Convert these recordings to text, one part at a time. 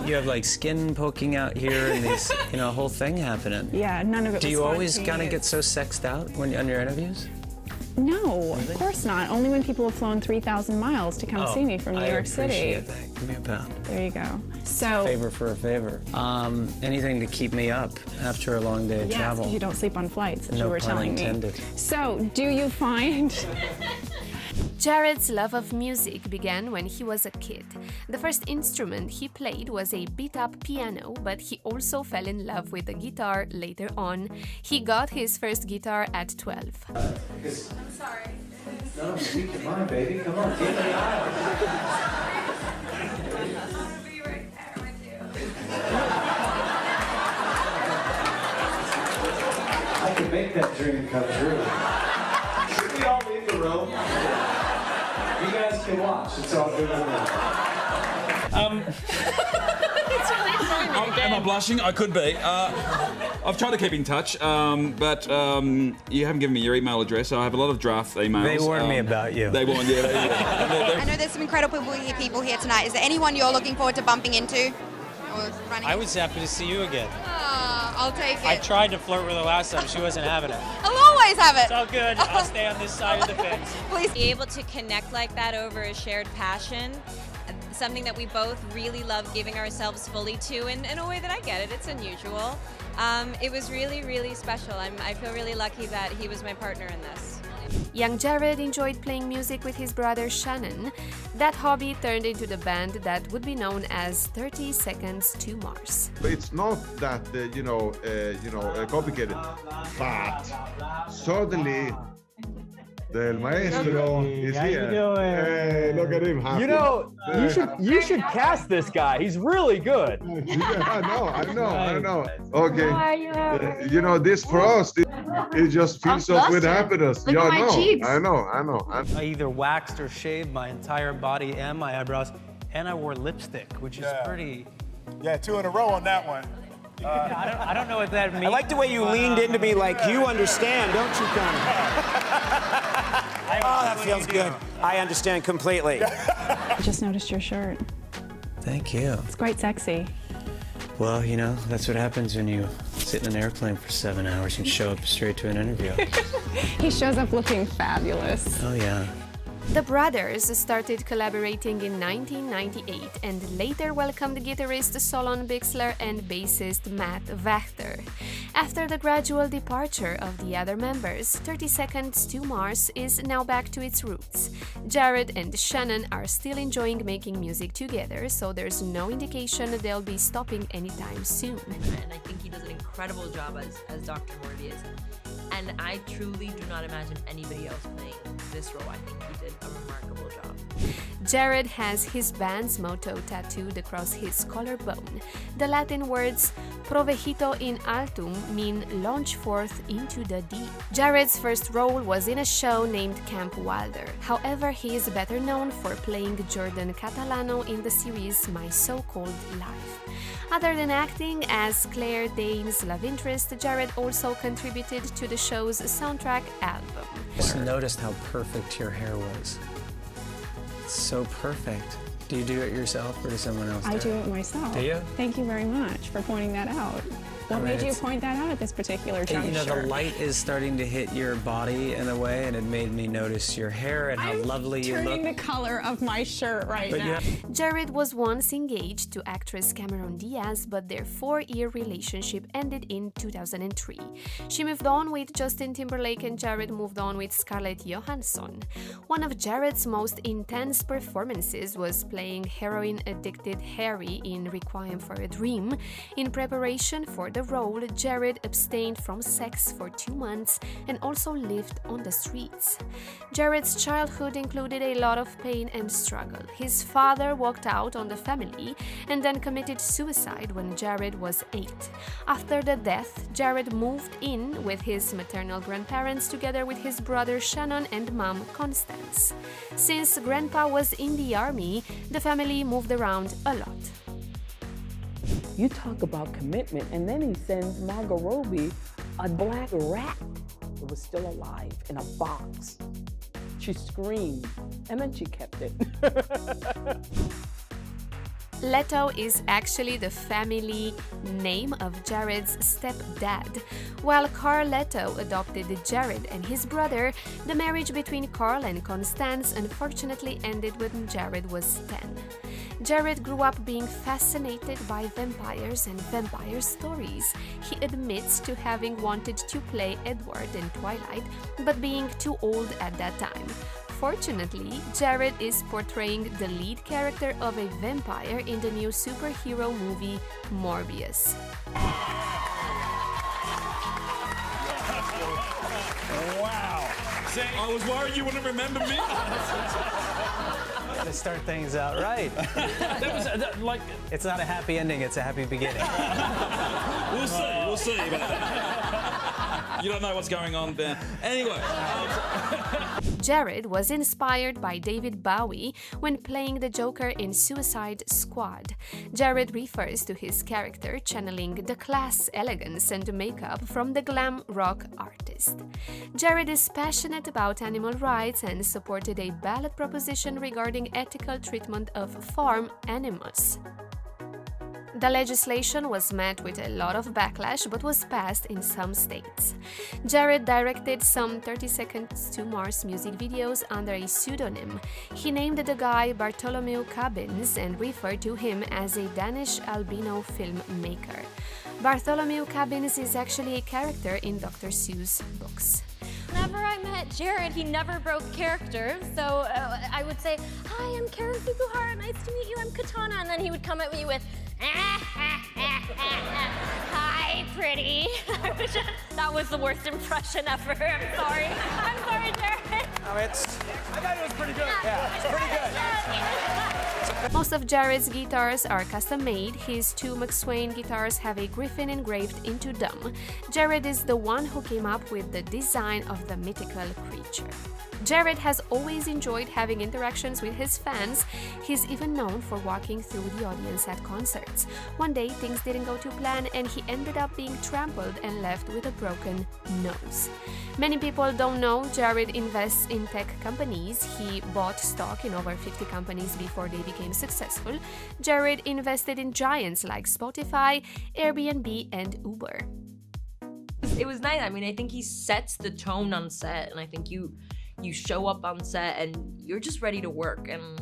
You have like skin poking out here and these, you know, a whole thing happening. Yeah, none of it was Do you always spontaneous. kind of get so sexed out when on your interviews? No, of course not. Only when people have flown 3,000 miles to come see me from New York City. I appreciate that. Give me a pound. There you go. So, Favor for a favor. Anything to keep me up after a long day of yes, travel. you don't sleep on flights, as No you were pun telling me. intended. So, do you find... Jared's love of music began when he was a kid. The first instrument he played was a beat-up piano, but he also fell in love with the guitar later on. He got his first guitar at 12. I'm sorry. No, speak your mind, baby. Come on, get in the aisle. I'll be right there with you. I can make that dream come true. Should we all leave the room? You guys can watch. It's all good with me. It's really fun. Am I blushing? I could be. I've tried to keep in touch, but you haven't given me your email address, so I have a lot of draft emails. They warned me about you. They warned, yeah. I know there's some incredible people here tonight. Is there anyone you're looking forward to bumping into? Or running I was happy to see you again. I'll take it. I tried to flirt with her last time. She wasn't having it. I'll always have it. It's all good. I'll stay on this side of the fence. Please. Be able to connect like that over a shared passion, something that we both really love giving ourselves fully to in a way that I get it. It's unusual. It was really, really special. I feel really lucky that he was my partner in this. Young Jared enjoyed playing music with his brother Shannon. That hobby turned into the band that would be known as 30 Seconds to Mars. It's not that complicated, but suddenly the maestro is here. Hey, look at him. Happy. You know, you should cast this guy. He's really good. Yeah, I know. Okay, you know, this for us, it just fills us with happiness. Look at my cheeks. I know. I either waxed or shaved my entire body and my eyebrows, and I wore lipstick, which is pretty... Yeah, 2 in a row on that one. I don't know what that means. I like the way you leaned into me like, you understand, don't you, Connie? Oh, that feels good. I understand completely. I just noticed your shirt. Thank you. It's quite sexy. Well, you know, that's what happens when you sit in an airplane for 7 hours and show up straight to an interview. He shows up looking fabulous. Oh, yeah. The brothers started collaborating in 1998 and later welcomed guitarist Solon Bixler and bassist Matt Wachter. After the gradual departure of the other members, 30 Seconds to Mars is now back to its roots. Jared and Shannon are still enjoying making music together, so there's no indication they'll be stopping anytime soon. And I think he does an incredible job as Dr. Morbius. And I truly do not imagine anybody else playing this role. I think he did a remarkable job. Jared has his band's motto tattooed across his collarbone. The Latin words "Provehito in altum" mean launch forth into the deep. Jared's first role was in a show named Camp Wilder. However, he is better known for playing Jordan Catalano in the series My So-Called Life. Other than acting as Claire Danes' love interest, Jared also contributed to the show's soundtrack album. Just noticed how perfect your hair was. It's so perfect. Do you do it yourself or does someone else do it? I do it myself. Do you? Thank you very much for pointing that out. What made you point that out at this particular juncture? You know, the light is starting to hit your body in a way, and it made me notice your hair and how lovely you look. I'm turning the color of my shirt right now. Jared was once engaged to actress Cameron Diaz, but their 4-year relationship ended in 2003. She moved on with Justin Timberlake and Jared moved on with Scarlett Johansson. One of Jared's most intense performances was playing heroin-addicted Harry in Requiem for a Dream. In preparation for the role, Jared abstained from sex for 2 months and also lived on the streets. Jared's childhood included a lot of pain and struggle. His father walked out on the family and then committed suicide when Jared was 8. After the death, Jared moved in with his maternal grandparents together with his brother Shannon and mom Constance. Since Grandpa was in the army, the family moved around a lot. You talk about commitment, and then he sends Margot Robbie a black rat that was still alive in a box. She screamed, and then she kept it. Leto is actually the family name of Jared's stepdad. While Carl Leto adopted Jared and his brother, the marriage between Carl and Constance unfortunately ended when Jared was 10. Jared grew up being fascinated by vampires and vampire stories. He admits to having wanted to play Edward in Twilight, but being too old at that time. Fortunately, Jared is portraying the lead character of a vampire in the new superhero movie Morbius. Wow. See, I was worried you wouldn't remember me. To start things out right. It's not a happy ending, it's a happy beginning. We'll see about that. You don't know what's going on there. Anyway. Jared was inspired by David Bowie when playing the Joker in Suicide Squad. Jared refers to his character channeling the class, elegance, and makeup from the glam rock artist. Jared is passionate about animal rights and supported a ballot proposition regarding ethical treatment of farm animals. The legislation was met with a lot of backlash but was passed in some states. Jared directed some 30 Seconds to Mars music videos under a pseudonym. He named the guy Bartholomew Cabins and referred to him as a Danish albino filmmaker. Bartholomew Cabins is actually a character in Dr. Seuss books. Whenever I met Jared, he never broke character, so I would say, "Hi, I'm Karen Fukuhara, nice to meet you, I'm Katana," and then he would come at me with, "Hi, pretty." That was the worst impression ever, I'm sorry. I'm sorry, Jared. No, I thought it was pretty good. Yeah, it's pretty good. Most of Jared's guitars are custom-made. His two McSwain guitars have a griffin engraved into them. Jared is the one who came up with the design of the mythical creature. Jared has always enjoyed having interactions with his fans. He's even known for walking through the audience at concerts. One day, things didn't go to plan and he ended up being trampled and left with a broken nose. Many people don't know Jared invests in tech companies. He bought stock in over 50 companies before they became successful. Jared invested in giants like Spotify, Airbnb, and Uber. It was nice. I mean, I think he sets the tone on set, and I think you show up on set and you're just ready to work, and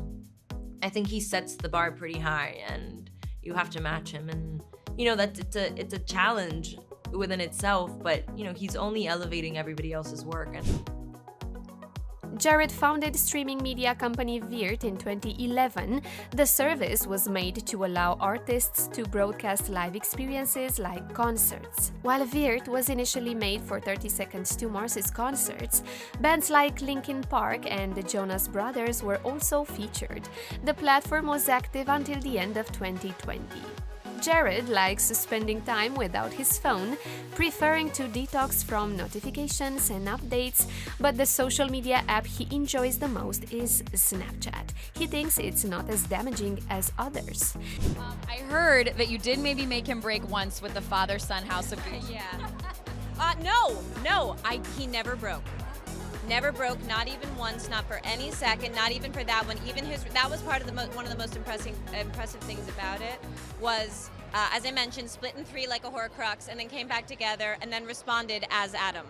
I think he sets the bar pretty high and you have to match him, and you know that it's a challenge within itself, but you know he's only elevating everybody else's work. And Jared founded streaming media company Virt in 2011. The service was made to allow artists to broadcast live experiences like concerts. While Virt was initially made for 30 Seconds to Mars's concerts, bands like Linkin Park and the Jonas Brothers were also featured. The platform was active until the end of 2020. Jared likes spending time without his phone, preferring to detox from notifications and updates, but the social media app he enjoys the most is Snapchat. He thinks it's not as damaging as others. I heard that you did maybe make him break once with the father-son House of Gucci. Yeah. He never broke. Never broke, not even once, not for any second, not even for that one. Even that was part of one of the most impressive things about it was, as I mentioned, split in three like a Horcrux, and then came back together, and then responded as Adam.